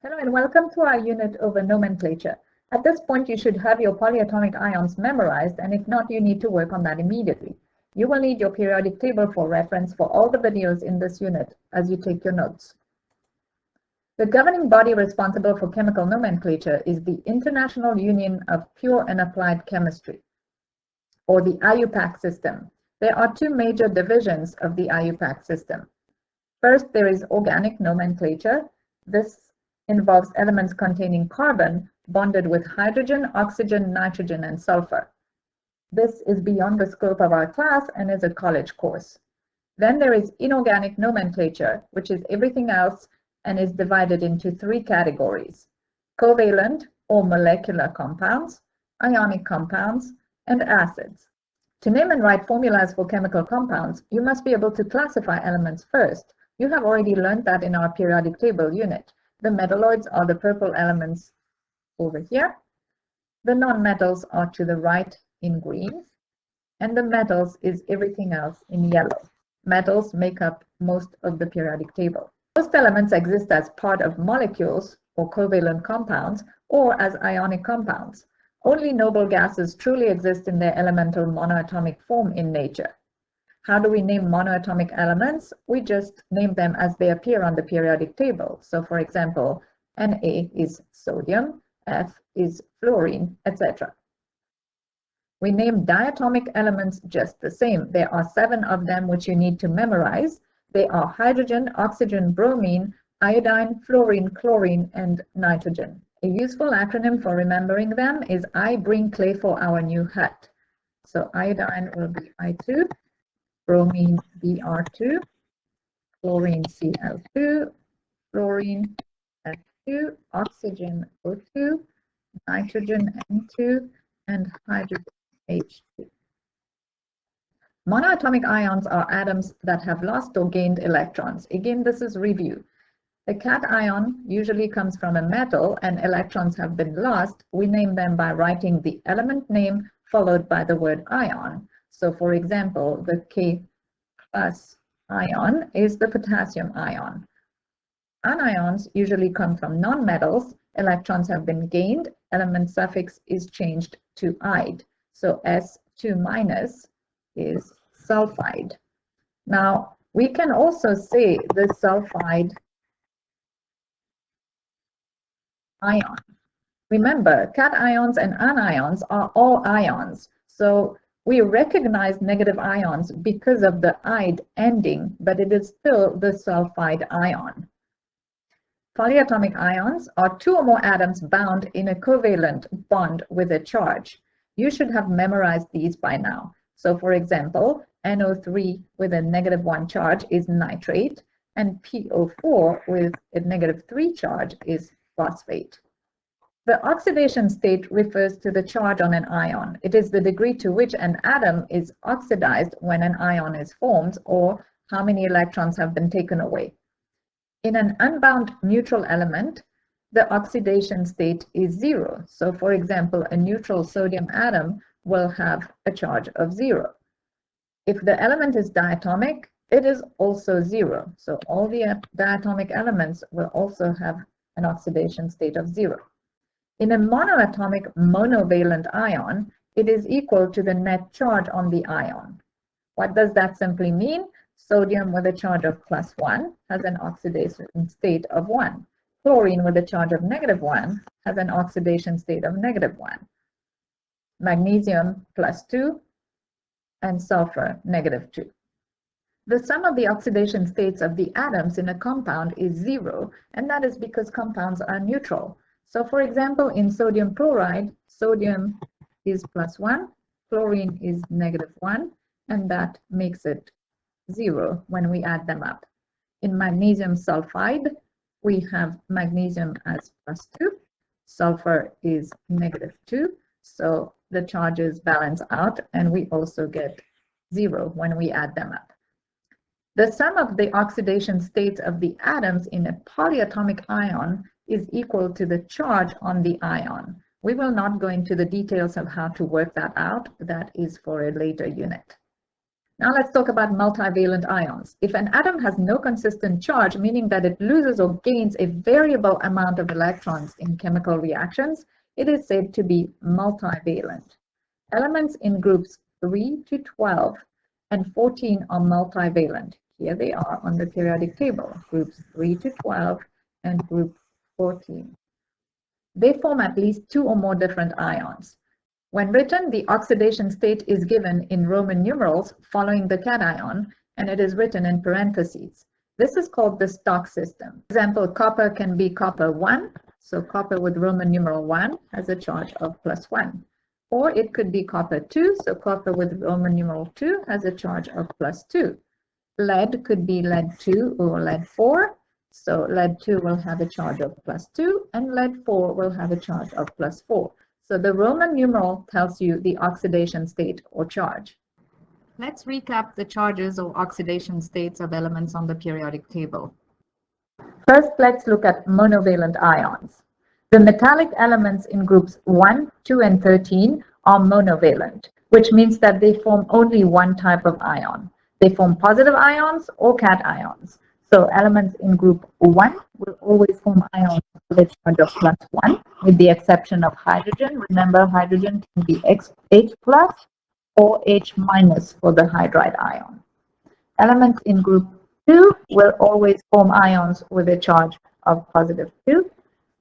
Hello and welcome to our unit over nomenclature. At this point, you should have your polyatomic ions memorized, and if not, you need to work on that immediately. You will need your periodic table for reference for all the videos in this unit as you take your notes. The governing body responsible for chemical nomenclature is the International Union of Pure and Applied Chemistry, or the IUPAC system. There are two major divisions of the IUPAC system. First, there is organic nomenclature. This involves elements containing carbon bonded with hydrogen, oxygen, nitrogen, and sulfur. This is beyond the scope of our class and is a college course. Then there is inorganic nomenclature, which is everything else and is divided into three categories: covalent or molecular compounds, ionic compounds, and acids. To name and write formulas for chemical compounds, you must be able to classify elements first. You have already learned that in our periodic table unit. The metalloids are the purple elements over here. The non-metals are to the right in green, and the metals is everything else in yellow. Metals make up most of the periodic table. Most elements exist as part of molecules or covalent compounds or as ionic compounds. Only noble gases truly exist in their elemental monoatomic form in nature. How do we name monoatomic elements? We just name them as they appear on the periodic table. So for example, Na is sodium, F is fluorine, etc. We name diatomic elements just the same. There are 7 of them which you need to memorize. They are hydrogen, oxygen, bromine, iodine, fluorine, chlorine, and nitrogen. A useful acronym for remembering them is I bring clay for our new hut. So iodine will be I2. Bromine Br2, chlorine Cl2, fluorine F2, oxygen O2, nitrogen N2, and hydrogen H2. Monoatomic ions are atoms that have lost or gained electrons. Again, this is review. The cation usually comes from a metal and electrons have been lost. We name them by writing the element name followed by the word ion. So for example, the K plus ion is the potassium ion. Anions usually come from non-metals. Electrons have been gained. Element suffix is changed to "ide." So S2- is sulfide. Now, we can also say the sulfide ion. Remember, cations and anions are all ions. So we recognize negative ions because of the "ide" ending, but it is still the sulfide ion. Polyatomic ions are 2 or more atoms bound in a covalent bond with a charge. You should have memorized these by now. So for example, NO3 with a -1 charge is nitrate, and PO4 with a -3 charge is phosphate. The oxidation state refers to the charge on an ion. It is the degree to which an atom is oxidized when an ion is formed, or how many electrons have been taken away. In an unbound neutral element, the oxidation state is 0. So for example, a neutral sodium atom will have a charge of 0. If the element is diatomic, it is also 0. So all the diatomic elements will also have an oxidation state of 0. In a monoatomic monovalent ion, it is equal to the net charge on the ion. What does that simply mean? Sodium with a charge of +1 has an oxidation state of 1. Chlorine with a charge of -1 has an oxidation state of -1. Magnesium +2 and sulfur -2. The sum of the oxidation states of the atoms in a compound is 0, and that is because compounds are neutral. So for example, in sodium chloride, sodium is +1, chlorine is -1, and that makes it 0 when we add them up. In magnesium sulfide, we have magnesium as +2, sulfur is -2, so the charges balance out, and we also get 0 when we add them up. The sum of the oxidation states of the atoms in a polyatomic ion is equal to the charge on the ion. We will not go into the details of how to work that out. That is for a later unit. Now let's talk about multivalent ions. If an atom has no consistent charge, meaning that it loses or gains a variable amount of electrons in chemical reactions, it is said to be multivalent. Elements in groups 3 to 12 and 14 are multivalent. Here they are on the periodic table, groups 3 to 12 and group 14. They form at least 2 or more different ions. When written, the oxidation state is given in Roman numerals following the cation, and it is written in parentheses. This is called the stock system. For example, copper can be copper 1, so copper with Roman numeral 1 has a charge of +1. Or it could be copper 2, so copper with Roman numeral 2 has a charge of +2. Lead could be lead 2 or lead 4, so lead 2 will have a charge of +2, and lead 4 will have a charge of +4. So the Roman numeral tells you the oxidation state or charge. Let's recap the charges or oxidation states of elements on the periodic table. First, let's look at monovalent ions. The metallic elements in groups 1, 2, and 13 are monovalent, which means that they form only one type of ion. They form positive ions or cations. So elements in group 1 will always form ions with a charge of +1, with the exception of hydrogen. Remember, hydrogen can be H plus or H minus for the hydride ion. Elements in group 2 will always form ions with a charge of +2,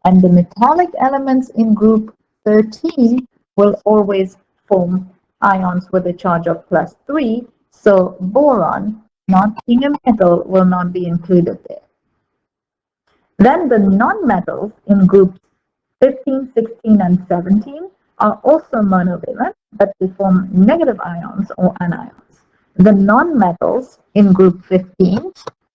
and the metallic elements in group 13 will always form ions with a charge of +3. So boron, not being a metal, will not be included there. Then the nonmetals in groups 15, 16, and 17 are also monovalent, but they form negative ions or anions. The nonmetals in group 15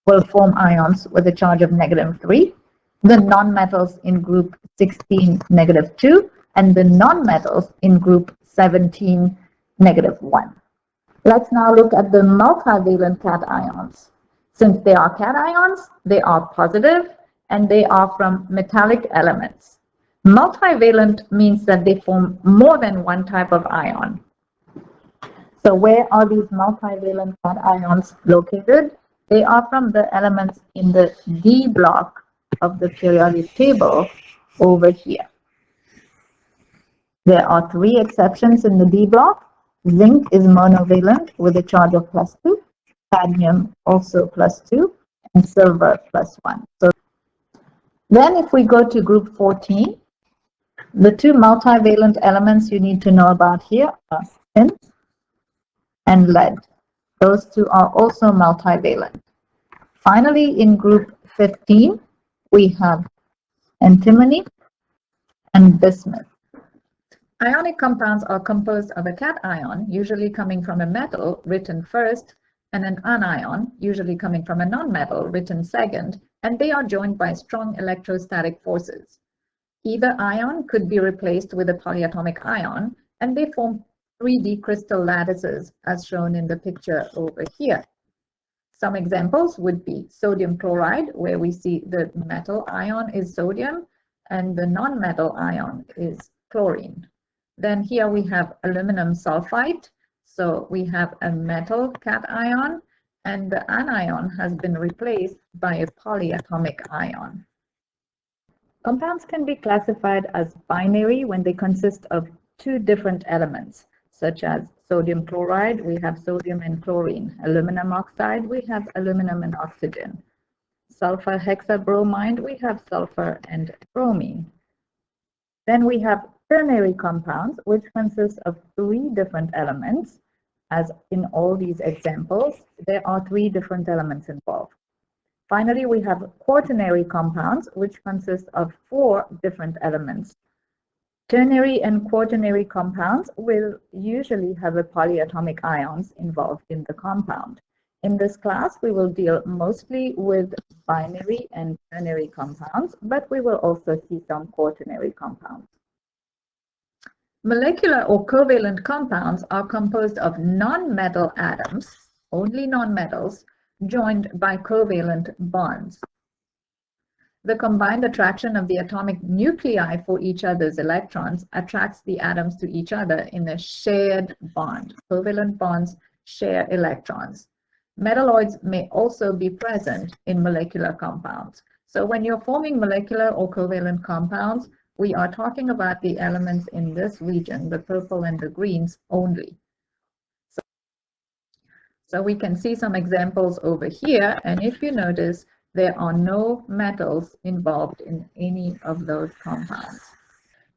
will form ions with a charge of -3. The nonmetals in group 16, -2, and the nonmetals in group 17, -1. Let's now look at the multivalent cations. Since they are cations, they are positive and they are from metallic elements. Multivalent means that they form more than one type of ion. So where are these multivalent cations located? They are from the elements in the D block of the periodic table over here. There are 3 exceptions in the D block. Zinc is monovalent with a charge of +2, cadmium also +2, and silver +1. So then if we go to group 14, the 2 multivalent elements you need to know about here are tin and lead. Those 2 are also multivalent. Finally, in group 15, we have antimony and bismuth. Ionic compounds are composed of a cation, usually coming from a metal, written first, and an anion, usually coming from a nonmetal, written second, and they are joined by strong electrostatic forces. Either ion could be replaced with a polyatomic ion, and they form 3D crystal lattices, as shown in the picture over here. Some examples would be sodium chloride, where we see the metal ion is sodium, and the nonmetal ion is chlorine. Then here we have aluminum sulfite. So we have a metal cation, and the anion has been replaced by a polyatomic ion. Compounds can be classified as binary when they consist of 2 different elements, such as sodium chloride, we have sodium and chlorine. Aluminum oxide, we have aluminum and oxygen. Sulfur hexabromide, we have sulfur and bromine. Then we have ternary compounds, which consist of 3 different elements. As in all these examples, there are 3 different elements involved. Finally, we have quaternary compounds, which consist of 4 different elements. Ternary and quaternary compounds will usually have a polyatomic ions involved in the compound. In this class, we will deal mostly with binary and ternary compounds, but we will also see some quaternary compounds. Molecular or covalent compounds are composed of non-metal atoms, only non-metals, joined by covalent bonds. The combined attraction of the atomic nuclei for each other's electrons attracts the atoms to each other in a shared bond. Covalent bonds share electrons. Metalloids may also be present in molecular compounds. So when you're forming molecular or covalent compounds, we are talking about the elements in this region, the purple and the greens only. So we can see some examples over here, and if you notice, there are no metals involved in any of those compounds.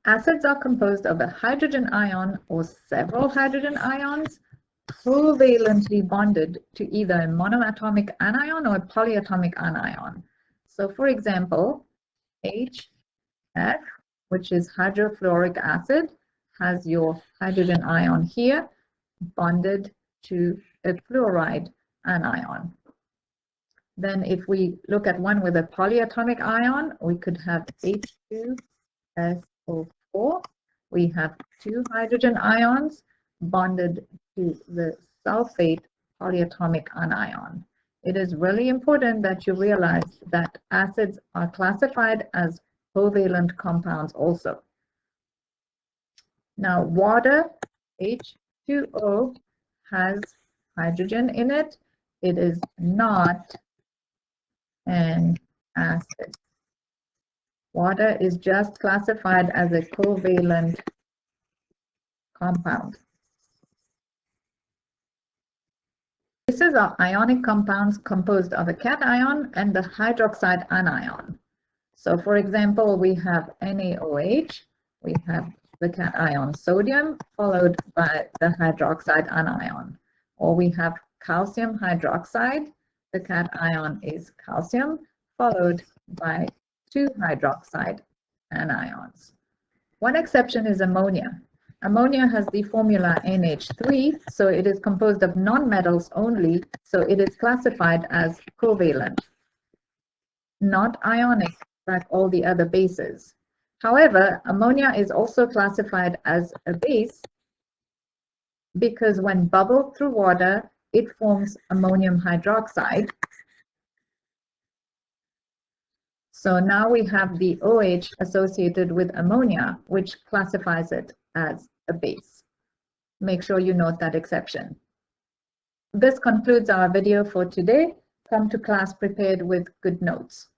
Acids are composed of a hydrogen ion or several hydrogen ions covalently bonded to either a monoatomic anion or a polyatomic anion. So for example, HF, which is hydrofluoric acid, has your hydrogen ion here bonded to a fluoride anion. Then if we look at one with a polyatomic ion, we could have H2SO4. We have two hydrogen ions bonded to the sulfate polyatomic anion. It is really important that you realize that acids are classified as covalent compounds also. Now, water, H2O, has hydrogen in it. It is not an acid. Water is just classified as a covalent compound. Bases are ionic compounds composed of a cation and the hydroxide anion. So for example, we have NaOH, we have the cation sodium followed by the hydroxide anion. Or we have calcium hydroxide, the cation is calcium followed by two hydroxide anions. One exception is ammonia. Ammonia has the formula NH3, so it is composed of nonmetals only, so it is classified as covalent, not ionic like all the other bases. However, ammonia is also classified as a base because when bubbled through water, it forms ammonium hydroxide. So now we have the OH associated with ammonia, which classifies it as a base. Make sure you note that exception. This concludes our video for today. Come to class prepared with good notes.